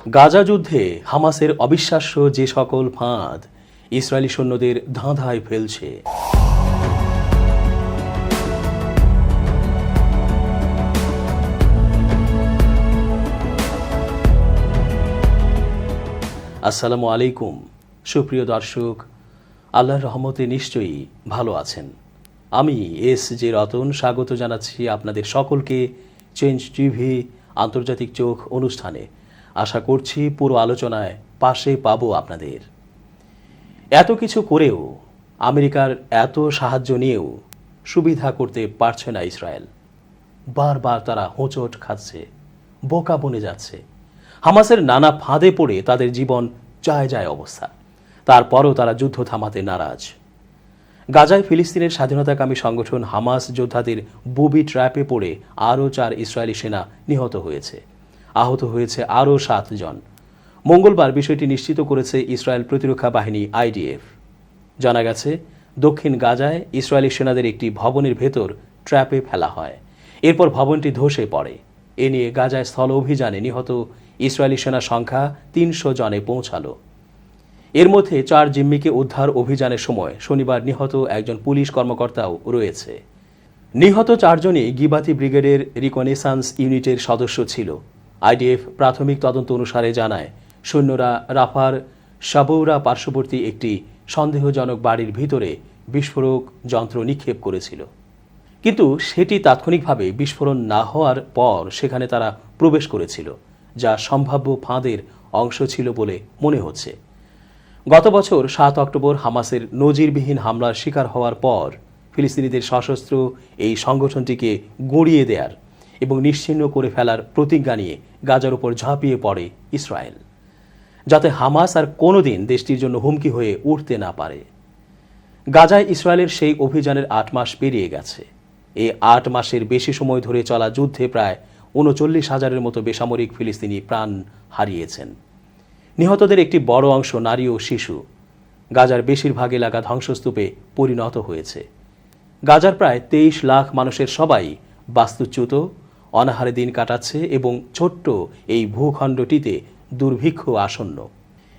গাজা যুদ্ধে হামাসের অবিশ্বাস্য যে সকল ফাঁদ ইসরায়েলি সৈন্যদের ধাঁধায় ফেলছে। আসসালামু আলাইকুম সুপ্রিয় দর্শক, আল্লাহর রহমতে নিশ্চয়ই ভালো আছেন। আমি এস.জে. রতন স্বাগত জানাচ্ছি আপনাদের সকলকে চেঞ্জ টিভি আন্তর্জাতিক চোখ অনুষ্ঠানে। আশা করছি পুরো আলোচনায় পাশে পাবো আপনাদের। এত কিছু করেও, আমেরিকার এত সাহায্য নিয়েও সুবিধা করতে পারছে না ইসরায়েল। বারবার তারা হোঁচট খাচ্ছে, বোকা বনে যাচ্ছে। হামাসের নানা ফাঁদে পড়ে তাদের জীবন যায় যায় অবস্থা। তারপরও তারা যুদ্ধ থামাতে নারাজ। গাজায় ফিলিস্তিনের স্বাধীনতাকামী সংগঠন হামাস যোদ্ধাদের বুবি ট্র্যাপে পড়ে আরও 4 ইসরায়েলি সেনা নিহত হয়েছে। আহত হয়েছে আরও 7 জন। মঙ্গলবার বিষয়টি নিশ্চিত করেছে ইসরায়েল প্রতিরক্ষা বাহিনী IDF। জানা গেছে, দক্ষিণ গাজায় ইসরায়েলি সেনাদের একটি ভবনের ভেতর ট্র্যাপে ফেলা হয়। এরপর ভবনটি ধসে পড়ে। এ নিয়ে গাজায় স্থল অভিযানে নিহত ইসরায়েলি সেনা সংখ্যা 300 জনে পৌঁছালো। এর মধ্যে 4 জিম্মিকে উদ্ধার অভিযানের সময় শনিবার নিহত একজন পুলিশ কর্মকর্তাও রয়েছে। নিহত 4 জনই গিবাতি ব্রিগেডের রিকনেসান্স ইউনিটের সদস্য ছিল। IDF প্রাথমিক তদন্ত অনুসারে জানায়, সৈন্যরা রাফার সাবৌরা পার্শ্ববর্তী একটি সন্দেহজনক বাড়ির ভিতরে বিস্ফোরক যন্ত্র নিক্ষেপ করেছিল, কিন্তু সেটি তাৎক্ষণিকভাবে বিস্ফোরণ না হওয়ার পর সেখানে তারা প্রবেশ করেছিল, যা সম্ভাব্য ফাঁদের অংশ ছিল বলে মনে হচ্ছে। গত বছর 7 অক্টোবর হামাসের নজিরবিহীন হামলার শিকার হওয়ার পর ফিলিস্তিনিদের সশস্ত্র এই সংগঠনটিকে গুঁড়িয়ে দেয়ার এবং নিশ্চিহ্ন করে ফেলার প্রতিজ্ঞা নিয়ে গাজার উপর ঝাঁপিয়ে পড়ে ইসরায়েল, যাতে হামাস আর কোনোদিন দেশটির জন্য হুমকি হয়ে উঠতে না পারে। গাজায় ইসরায়েলের সেই অভিযানের 8 মাস পেরিয়ে গেছে। এই 8 মাসের বেশি সময় ধরে চলা যুদ্ধে প্রায় 39,000-এর মতো বেসামরিক ফিলিস্তিনি প্রাণ হারিয়েছেন। নিহতদের একটি বড় অংশ নারী ও শিশু। গাজার বেশিরভাগ এলাকা ধ্বংসস্তূপে পরিণত হয়েছে। গাজার প্রায় 23 লাখ মানুষের সবাই বাস্তুচ্যুত, অনাহারে দিন কাটাচ্ছে এবং ছোট্ট এই ভূখণ্ডটিতে দুর্ভিক্ষ আসন্ন।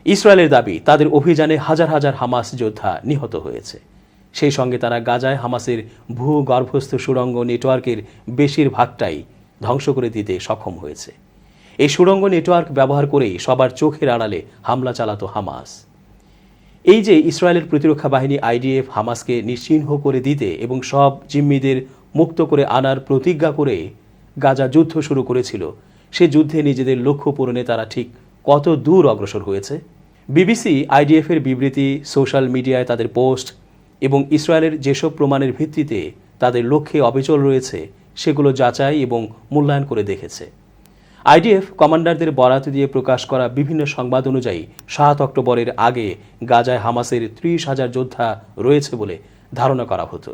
ইসরায়েলের দাবি, তাদের অভিযানে হাজার হাজার হামাস যোদ্ধা নিহত হয়েছে। সেই সঙ্গে তারা গাজায় হামাসের ভূগর্ভস্থ সুড়ঙ্গ নেটওয়ার্কের বেশিরভাগটাই ধ্বংস করে দিতে সক্ষম হয়েছে। এই সুড়ঙ্গ নেটওয়ার্ক ব্যবহার করেই সবার চোখের আড়ালে হামলা চালাতো হামাস। এই যে ইসরায়েলের প্রতিরক্ষা বাহিনী IDF হামাসকে নিশ্চিহ্ন করে দিতে এবং সব জিম্মিদের মুক্ত করে আনার প্রতিজ্ঞা করে গাজা যুদ্ধ শুরু করেছিল, সে যুদ্ধে নিজেদের লক্ষ্য পূরণে তারা ঠিক কত দূর অগ্রসর হয়েছে। BBC IDF-এর বিবৃতি, সোশ্যাল মিডিয়ায় তাদের পোস্ট এবং ইসরায়েলের যেসব প্রমাণের ভিত্তিতে তাদের লক্ষ্যে অবিচল রয়েছে সেগুলো যাচাই এবং মূল্যায়ন করে দেখেছে। IDF কমান্ডারদের বরাত দিয়ে প্রকাশ করা বিভিন্ন সংবাদ অনুযায়ী 7 অক্টোবরের আগে গাজায় হামাসের 30,000 যোদ্ধা রয়েছে বলে ধারণা করা হতো।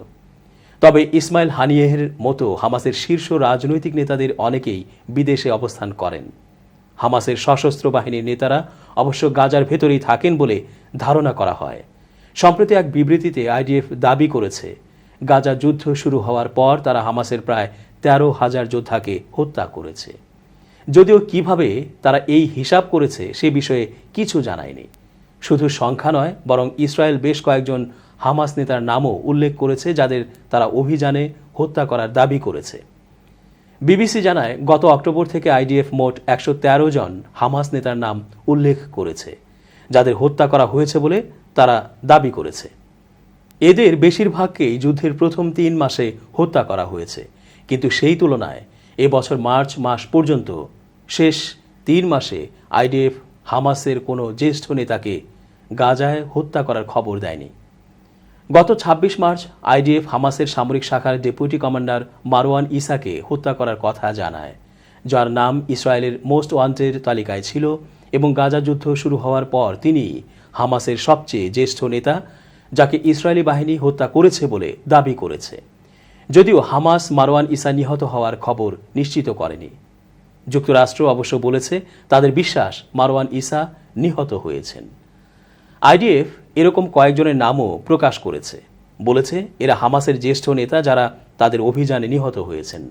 তবে ইসমাইল হানিয়েহের মতো হামাসের শীর্ষ রাজনৈতিক নেতাদের অনেকেই বিদেশে অবস্থান করেন। হামাসের সশস্ত্র বাহিনীর নেতারা অবশ্য গাজার ভেতরেই থাকেন বলে ধারণা করা হয়। সম্প্রতি এক বিবৃতিতে IDF দাবি করেছে, গাজা যুদ্ধ শুরু হওয়ার পর তারা হামাসের প্রায় 13,000 যোদ্ধাকে হত্যা করেছে। যদিও কিভাবে তারা এই হিসাব করেছে সে বিষয়ে কিছু জানায়নি। শুধু সংখ্যা নয়, বরং ইসরায়েল বেশ কয়েকজন হামাস নেতার নামও উল্লেখ করেছে, যাদের তারা অভিযানে হত্যা করার দাবি করেছে। BBC জানায়, গত অক্টোবর থেকে IDF মোট 113 জন হামাস নেতার নাম উল্লেখ করেছে, যাদের হত্যা করা হয়েছে বলে তারা দাবি করেছে। এদের বেশিরভাগকেই যুদ্ধের প্রথম 3 মাসে হত্যা করা হয়েছে, কিন্তু সেই তুলনায় এবছর মার্চ মাস পর্যন্ত শেষ 3 মাসে IDF হামাসের কোনো জ্যেষ্ঠ নেতাকে গাজায় হত্যা করার খবর দেয়নি। গত 26 মার্চ IDF হামাসের সামরিক শাখার ডেপুটি কমান্ডার মারওয়ান ইসাকে হত্যা করার কথা জানায়, যার নাম ইসরায়েলের মোস্ট ওয়ান্টেড তালিকায় ছিল এবং গাজা যুদ্ধ শুরু হওয়ার পর তিনি হামাসের সবচেয়ে জ্যেষ্ঠ নেতা, যাকে ইসরায়েলি বাহিনী হত্যা করেছে বলে দাবি করেছে। যদিও হামাস মারওয়ান ইসা নিহত হওয়ার খবর নিশ্চিত করেনি। যুক্তরাষ্ট্র অবশ্য বলেছে তাদের বিশ্বাস মারওয়ান ইসা নিহত হয়েছেন। IDF এরকম কয়েকজনের নামও প্রকাশ করেছে, বলেছে এরা হামাসের জ্যেষ্ঠ নেতা যারা তাদের অভিযানে নিহত হয়েছেন।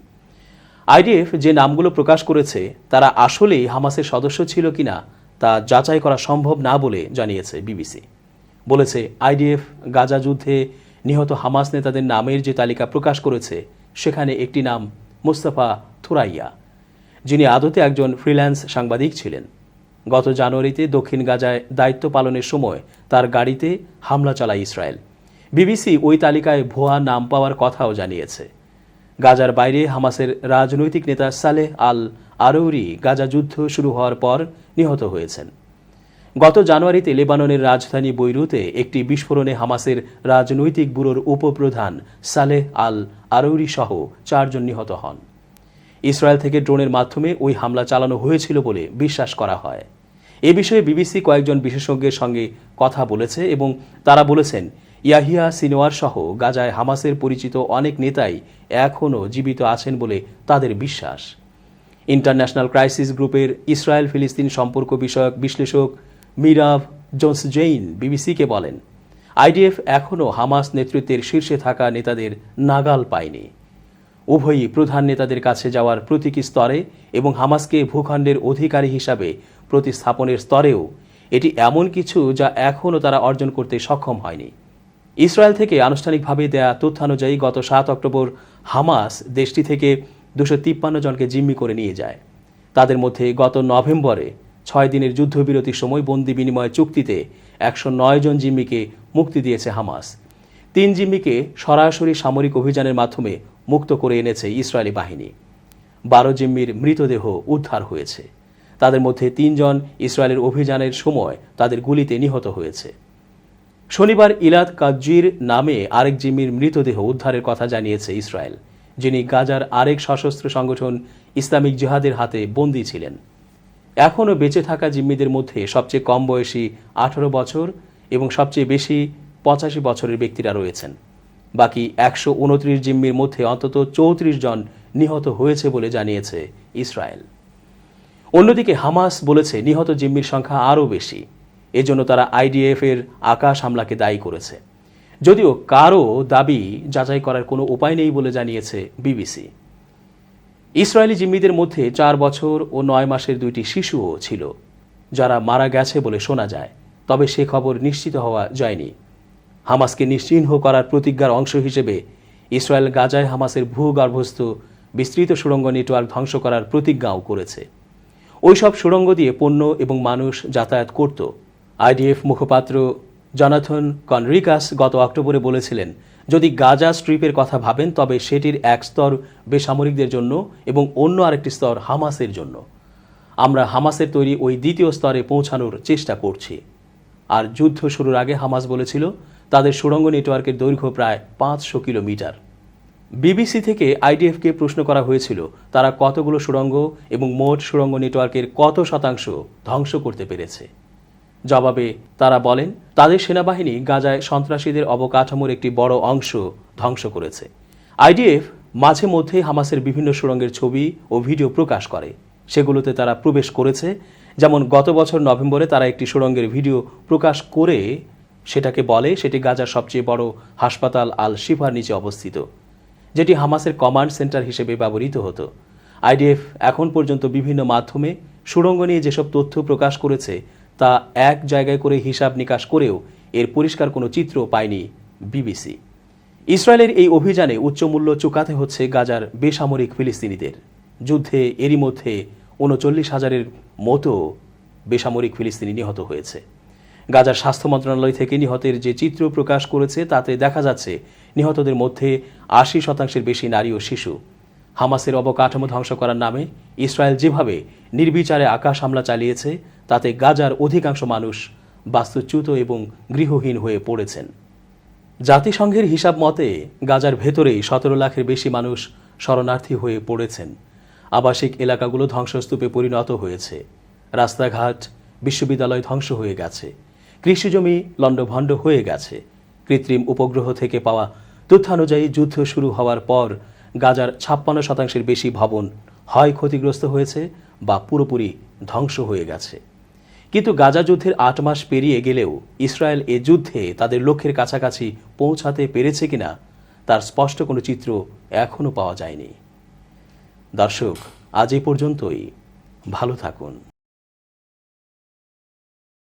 আইডিএফ যে নামগুলো প্রকাশ করেছে তারা আসলেই হামাসের সদস্য ছিল কিনা তা যাচাই করা সম্ভব না বলে জানিয়েছে বিবিসি। বলেছে, আইডিএফ গাজা যুদ্ধে নিহত হামাস নেতাদের নামের যে তালিকা প্রকাশ করেছে সেখানে একটি নাম মুস্তাফা থুরাইয়া, যিনি আদতে একজন ফ্রিল্যান্স সাংবাদিক ছিলেন। গত জানুয়ারিতে দক্ষিণ গাজায় দায়িত্ব পালনের সময় তার গাড়িতে হামলা চালায় ইসরায়েল। বিবিসি ওই তালিকায় ভুয়া নাম পাওয়ার কথাও জানিয়েছে। গাজার বাইরে হামাসের রাজনৈতিক নেতা সালেহ আল আরৌরি গাজা যুদ্ধ শুরু হওয়ার পর নিহত হয়েছেন। গত জানুয়ারিতে লেবাননের রাজধানী বৈরুতে একটি বিস্ফোরণে হামাসের রাজনৈতিক ব্যুরোর উপপ্রধান সালেহ আল আরৌরি সহ 4 জন নিহত হন। ইসরায়েল থেকে ড্রোনের মাধ্যমে ওই হামলা চালানো হয়েছিল বলে বিশ্বাস করা হয়। এ বিষয়ে বিবিসি কয়েকজন বিশেষজ্ঞের সঙ্গে কথা বলেছে এবং তারা বলেছেন, ইয়াহিয়া সিনোয়ার সহ গাজায় হামাসের পরিচিত অনেক নেতাই এখনও জীবিত আছেন বলে তাদের বিশ্বাস। ইন্টারন্যাশনাল ক্রাইসিস গ্রুপের ইসরায়েল ফিলিস্তিন সম্পর্ক বিষয়ক বিশ্লেষক মিরাভ জোন্সজেইন বিবিসিকে বলেন, আইডিএফ এখনও হামাস নেতৃত্বের শীর্ষে থাকা নেতাদের নাগাল পায়নি। উভয়ই প্রধান নেতাদের কাছে যাওয়ার প্রতীকী স্তরে এবং হামাসকে ভূখণ্ডের অধিকারী হিসাবে প্রতিস্থাপনের স্তরেও এটি এমন কিছু যা এখনও তারা অর্জন করতে সক্ষম হয়নি। ইসরায়েল থেকে আনুষ্ঠানিকভাবে দেয়া তথ্যানুযায়ী গত 7 অক্টোবর হামাস দেশটি থেকে 253 জনকে জিম্মি করে নিয়ে যায়। তাদের মধ্যে গত নভেম্বরে 6 দিনের যুদ্ধবিরতির সময় বন্দি বিনিময় চুক্তিতে 109 জন জিম্মিকে মুক্তি দিয়েছে হামাস। 3 জিম্মিকে সরাসরি সামরিক অভিযানের মাধ্যমে মুক্ত করে এনেছে ইসরায়েলি বাহিনী। 12 জিম্মির মৃতদেহ উদ্ধার হয়েছে। তাদের মধ্যে 3 জন ইসরায়েলের অভিযানের সময় তাদের গুলিতে নিহত হয়েছে। শনিবার ইলাদ কাজ্জির নামে আরেক জিম্মির মৃতদেহ উদ্ধারের কথা জানিয়েছে ইসরায়েল, যিনি গাজার আরেক সশস্ত্র সংগঠন ইসলামিক জিহাদের হাতে বন্দী ছিলেন। এখনও বেঁচে থাকা জিম্মিদের মধ্যে সবচেয়ে কম বয়সী 18 বছর এবং সবচেয়ে বেশি 85 বছরের ব্যক্তিরা রয়েছেন। বাকি 129 জিম্মির মধ্যে অন্তত 34 জন নিহত হয়েছে বলে জানিয়েছে ইসরায়েল। অন্যদিকে হামাস বলেছে নিহত জিম্মির সংখ্যা আরও বেশি। এজন্য তারা আইডিএফ এর আকাশ হামলাকে দায়ী করেছে, যদিও কারও দাবি যাচাই করার কোনো উপায় নেই বলে জানিয়েছে বিবিসি। ইসরায়েলি জিম্মিদের মধ্যে 4 বছর ও 9 মাসের 2টি শিশুও ছিল, যারা মারা গেছে বলে শোনা যায়, তবে সে খবর নিশ্চিত হওয়া যায়নি। হামাসকে নিশ্চিহ্ন করার প্রতিজ্ঞার অংশ হিসেবে ইসরায়েল গাজায় হামাসের ভূগর্ভস্থ বিস্তৃত সুড়ঙ্গ নেটওয়ার্ক ধ্বংস করার প্রতিজ্ঞাও করেছে। ওইসব সুড়ঙ্গ দিয়ে পণ্য এবং মানুষ যাতায়াত করত। আইডিএফ মুখপাত্র জনাথন কনরিকাস গত অক্টোবরে বলেছিলেন, যদি গাজা স্ট্রিপের কথা ভাবেন তবে সেটির এক স্তর বেসামরিকদের জন্য এবং অন্য আরেকটি স্তর হামাসের জন্য। আমরা হামাসের তৈরি ওই দ্বিতীয় স্তরে পৌঁছানোর চেষ্টা করছি। আর যুদ্ধ শুরুর আগে হামাস বলেছিল তাদের সুড়ঙ্গ নেটওয়ার্কের দৈর্ঘ্য প্রায় 500 কিলোমিটার। বিবিসি থেকে আইডিএফকে প্রশ্ন করা হয়েছিল তারা কতগুলো সুড়ঙ্গ এবং মোট সুড়ঙ্গ নেটওয়ার্কের কত শতাংশ ধ্বংস করতে পেরেছে। জবাবে তারা বলেন, তাদের সেনাবাহিনী গাজায় সন্ত্রাসীদের অবকাঠামোর একটি বড় অংশ ধ্বংস করেছে। আইডিএফ মাঝে মধ্যে হামাসের বিভিন্ন সুড়ঙ্গের ছবি ও ভিডিও প্রকাশ করে, সেগুলোতে তারা প্রবেশ করেছে। যেমন গত বছর নভেম্বরে তারা একটি সুড়ঙ্গের ভিডিও প্রকাশ করে সেটাকে বলে সেটি গাজার সবচেয়ে বড় হাসপাতাল আল শিফার নিচে অবস্থিত, যেটি হামাসের কমান্ড সেন্টার হিসেবে ব্যবহৃত হতো। আইডিএফ এখন পর্যন্ত বিভিন্ন মাধ্যমে সুড়ঙ্গ নিয়ে যেসব তথ্য প্রকাশ করেছে তা এক জায়গায় করে হিসাব নিকাশ করেও এর পরিষ্কার কোনো চিত্র পায়নি বিবিসি। ইসরায়েলের এই অভিযানে উচ্চমূল্য চুকাতে হচ্ছে গাজার বেসামরিক ফিলিস্তিনিদের। যুদ্ধে এরই মধ্যে 39,000-এর মতো বেসামরিক ফিলিস্তিনি নিহত হয়েছে। গাজার স্বাস্থ্য মন্ত্রণালয় থেকে নিহতের যে চিত্র প্রকাশ করেছে তাতে দেখা যাচ্ছে নিহতদের মধ্যে 80% বেশি নারী ও শিশু। হামাসের অবকাঠামো ধ্বংস করার নামে ইসরায়েল যেভাবে নির্বিচারে আকাশ হামলা চালিয়েছে তাতে গাজার অধিকাংশ মানুষ বাস্তুচ্যুত এবং গৃহহীন হয়ে পড়েছেন। জাতিসংঘের হিসাব মতে গাজার ভেতরেই 17 লাখের বেশি মানুষ শরণার্থী হয়ে পড়েছেন। আবাসিক এলাকাগুলো ধ্বংসস্তূপে পরিণত হয়েছে। রাস্তাঘাট, বিশ্ববিদ্যালয় ধ্বংস হয়ে গেছে। কৃষিজমি লণ্ডভণ্ড হয়ে গেছে। কৃত্রিম উপগ্রহ থেকে পাওয়া তথ্যানুযায়ী যুদ্ধ শুরু হওয়ার পর গাজার 56% বেশি ভবন হয় ক্ষতিগ্রস্ত হয়েছে বা পুরোপুরি ধ্বংস হয়ে গেছে। কিন্তু গাজা যুদ্ধের 8 মাস পেরিয়ে গেলেও ইসরায়েল এ যুদ্ধে তাদের লক্ষ্যের কাছাকাছি পৌঁছাতে পেরেছে কিনা তার স্পষ্ট কোনো চিত্র এখনও পাওয়া যায়নি। দর্শক, আজ এ পর্যন্তই। ভালো থাকুন।